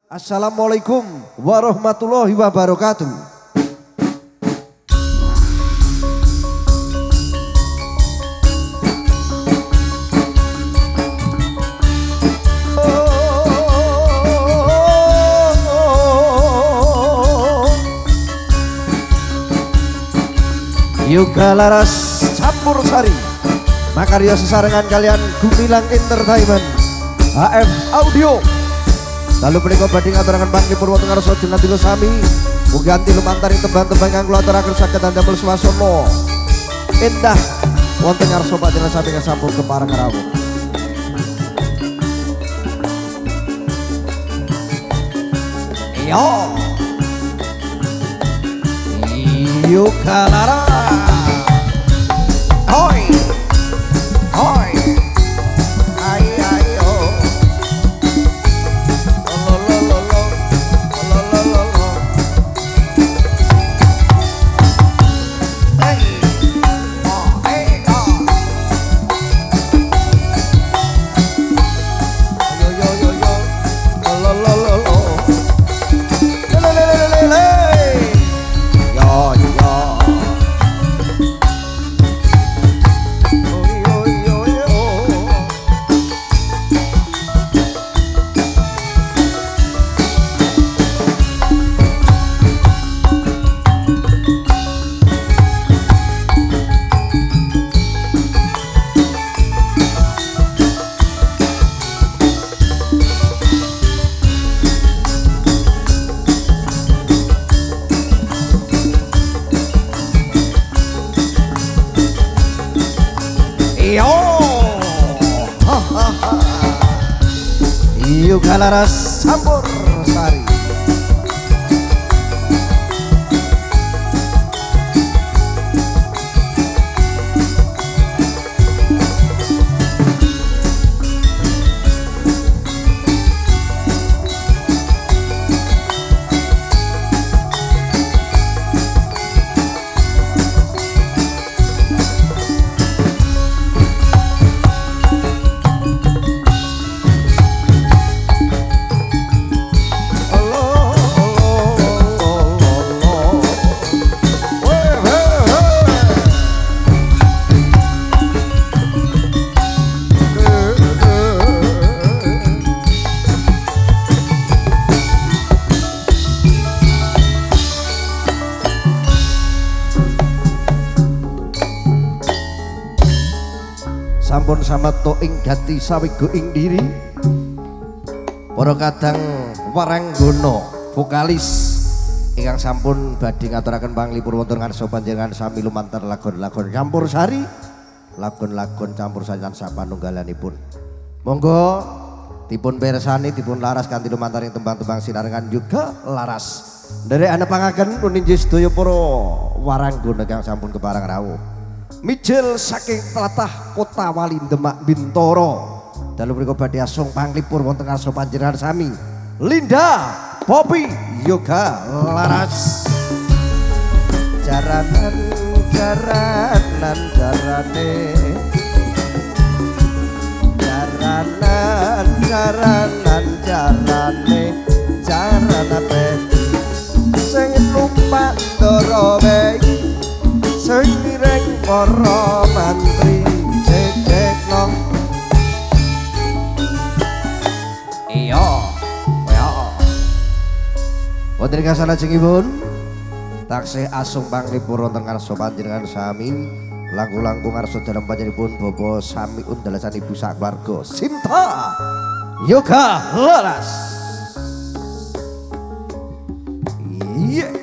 Assalamualaikum warahmatullahi wabarakatuh. Yoga Laras Campur Sari makarya sesarengan kalian Gumilang Entertainment HF Audio. Lalu menika badhe ngaturaken panggi purwata ngarsa jeneng dilo sami mugi anti lumantar tembang-tembang kang kula aturaken saged damel swasana endah wonten ngarsa panjenengan sami sampun kepareng rawuh. Yoga Laras hoi hoi ayo lo hey hey yo lo Yoga Laras Campur Sari. Sampun sameto ing gati sawigo ing diri para kadang Waranggono vokalis ingkang sampun badhe ngaturaken panglipur wonten ngarsa panjenengan sami lumantar lagon-lagon campur sari lagon-lagon campur sari lan sapanunggalanipun monggo dipun pirsani dipun laras kanthi lumantar ing tembang-tembang sinarengan Yoga Laras nderek anepangaken nuninji sedaya para Waranggono kang sampun kepareng rawuh mijil saking tlatah Kota Wali Demak Bintoro. Dalu mriku badhe asung panglipur wonten ngarsa panjenengan sami Linda Poppy Yoga Laras. Jaranan jaranan jarane jaranan jaranan jarane jarana pe sing numpak ndara wae sing mireng para mantri cecekno iya wonten ing salajengipun taksih asung panglipur wonten ngarsa panjenengan sami langkung-langkung ngarsa dalem panjenenganipun Bapak sami undalasan ibu sakwarga Sinta Yoga Laras. Iya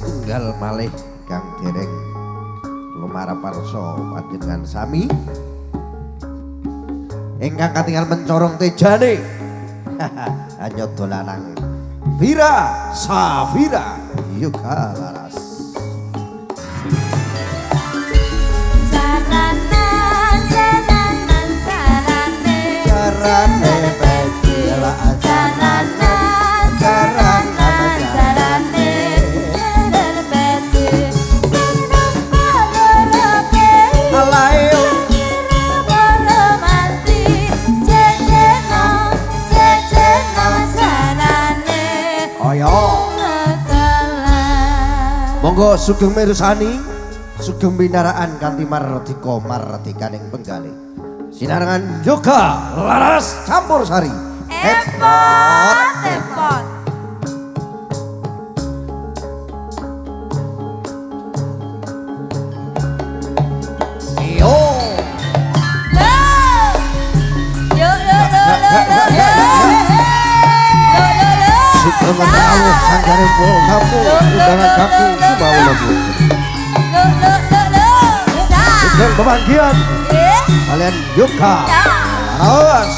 tunggal malih kang dereng lumaraparsa panjenengan sami ingkang katingal mencorong tejane hanya dolanan Vira Safira Yoga Laras. Carane bedila carane monggo sugeng mirsani sugeng binaraan kanthi mardika mardikaning penggalih sinarengan Yoga Laras Campursari epot yo sugeng rawuh sanggare sampu undangan kaki sumawala bu sugeng pemanggian kalian Yoga Laras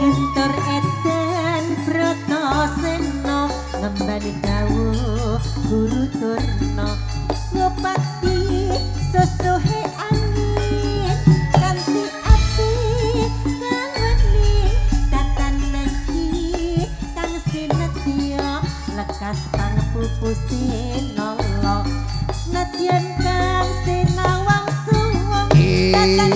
Gentor edan Bratasena ngembani dawuh guru turna ngopati sesuhe angin kanthi ati kang wening datan nanti kang sinetya lekas kang pupusin nolo nadyan kang sinawang suwung datan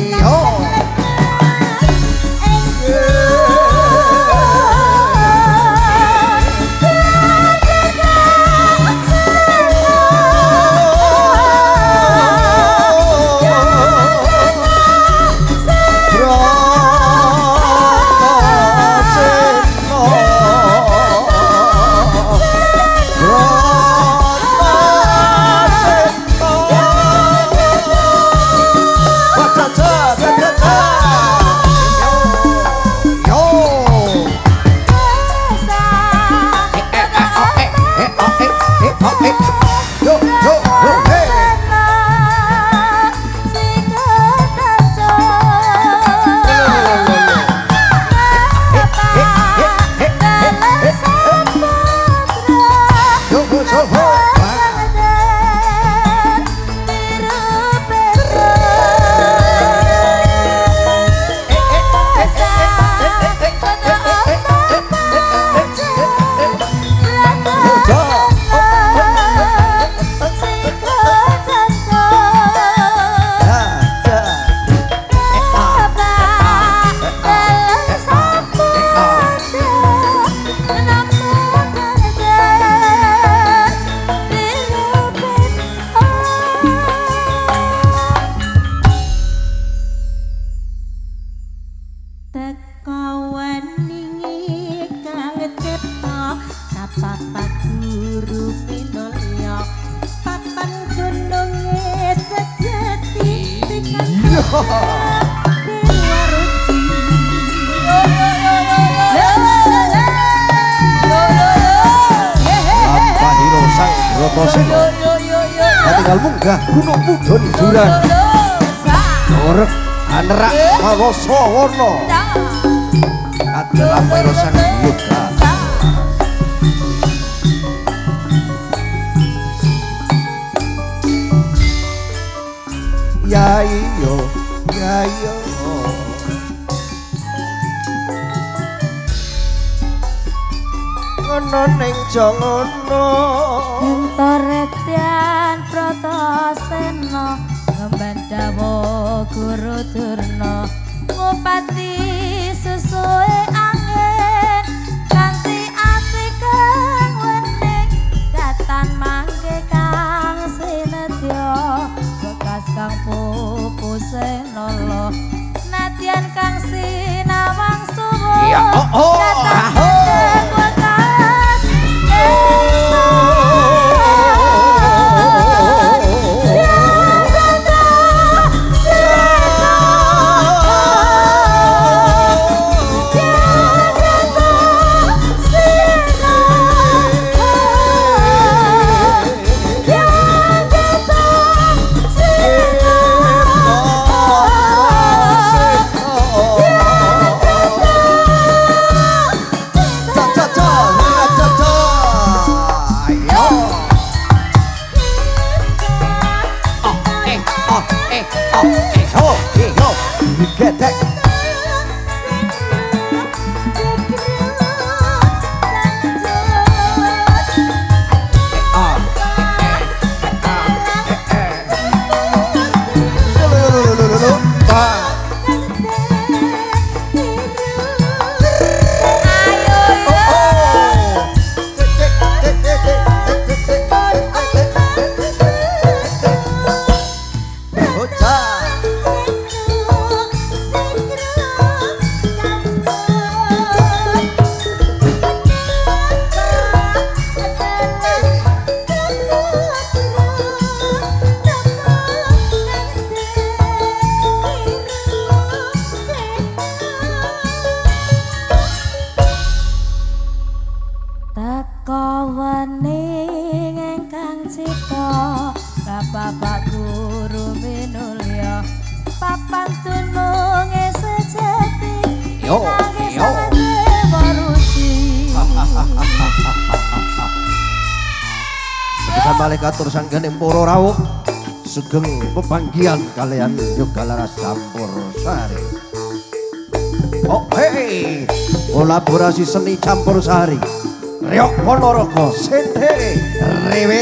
tinggal munggah gunung mudun jurang orek anerak maroso warna adalah merosan Yoga ya iyo ngono ning jangono Gentor edan Bratasena ngemban dawuh guru turna ngupati sesuai angin kanthi ati kang wening datan mangke kang sinetya bekas kang pupuse nolo nadyan kang sinawang suwung Gedek. Bapak guru minulya papan tununge sejati yo yo malaikat turusan ganing para rawuh sugeng pepanggihan kalian yoga laras campur sari. Oh hei, kolaborasi seni campur sari Riok Ponorogo Sendere Rewe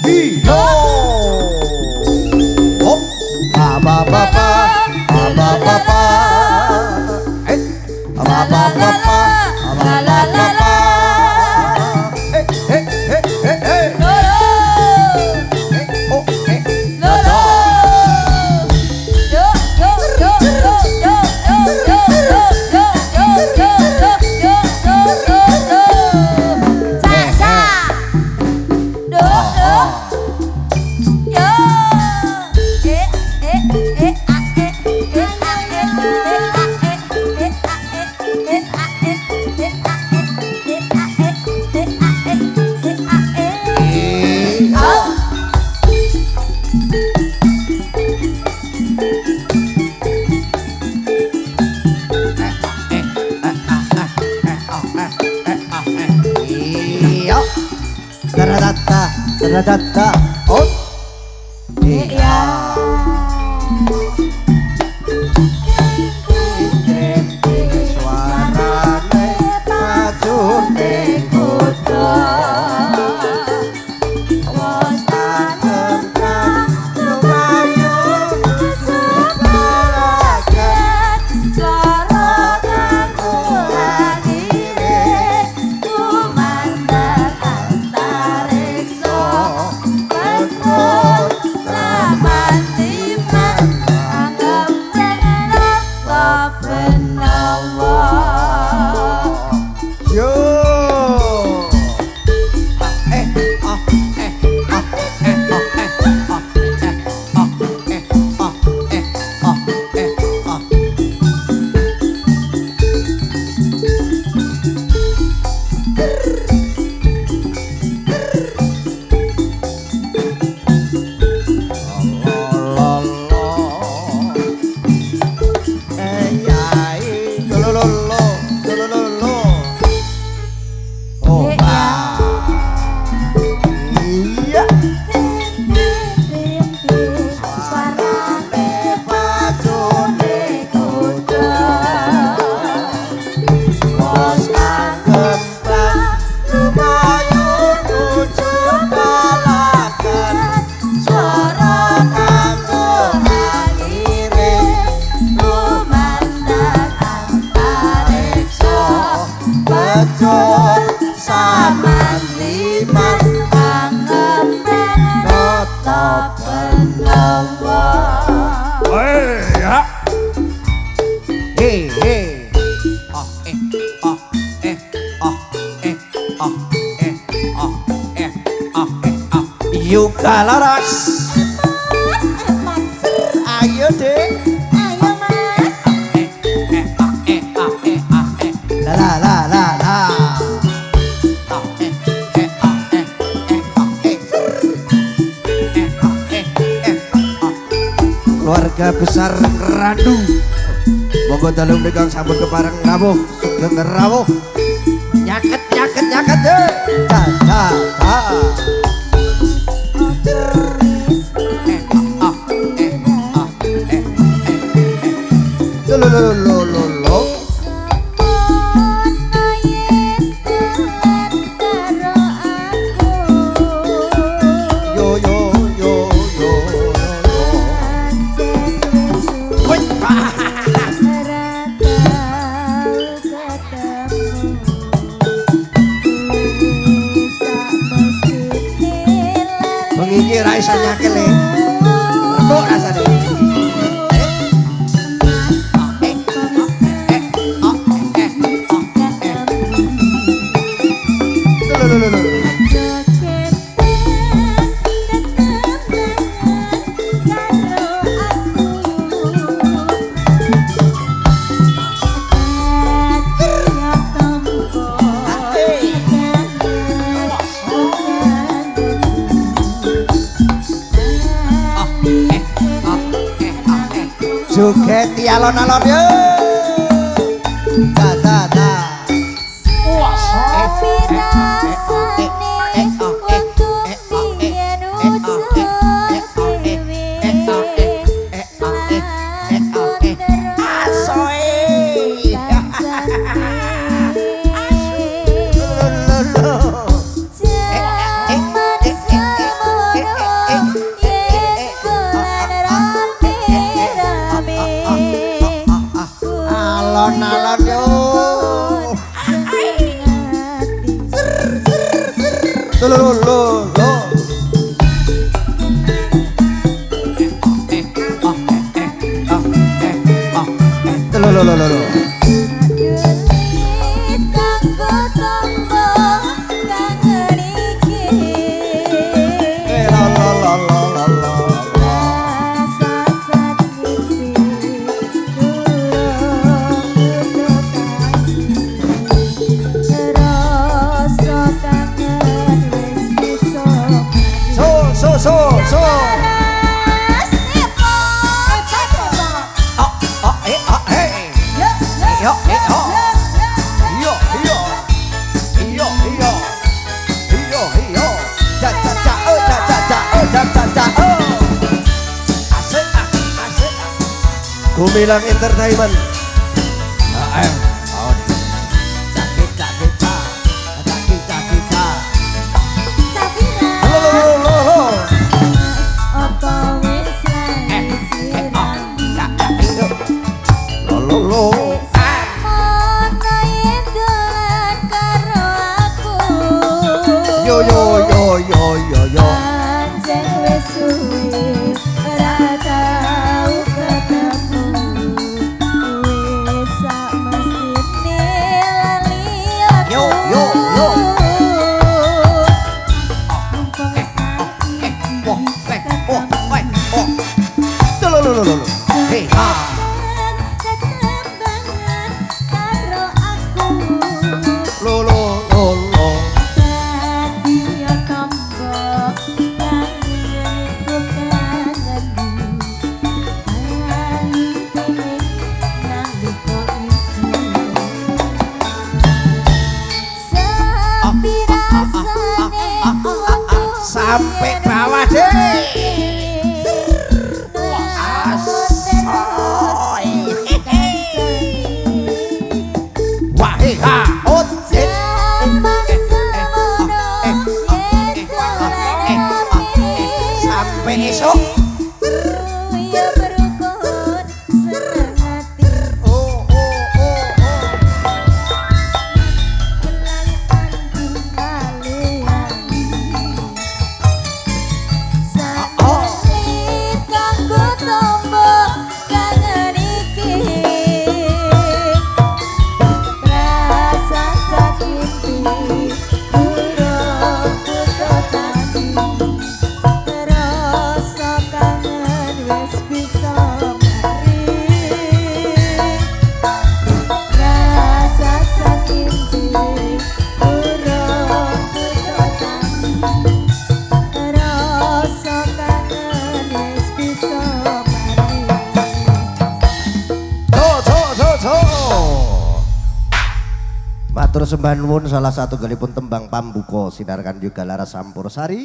Hino Oh Aba-baba Aba-baba Aba-baba Aba-baba Data oh iya suarane pacune kudu wis tangan lumayu sebalakan cara kanggo akhire kumandang antariksa Yuka laras ayo dek ayo mas la la la la keluarga besar Randu monggo dalu megang sambut kepareng rawuh sugeng rawuh nyaket nyaket nyaket deh ta ta ta lo lo lo lo lo. Yo yo yo yo yo. Woi, bengi ra iso nyakel e. Rembuk rasane. Lo lo lo lo. Jogeti alon-alon yo. Da da da. Alon-alon yo. Lo lo lo lo. Lo lo lo lo lo. So. Gumilang Entertainment. Yo yo yo yo yo yo. Yo yo yo. Lo. Hey ha. Lo lo lo lo. Sampai bawah deh. Wahai haut sampai esok. Matur sembah nuwun salah satu galipun tembang pambuka sinarkan juga Laras Sampurasari.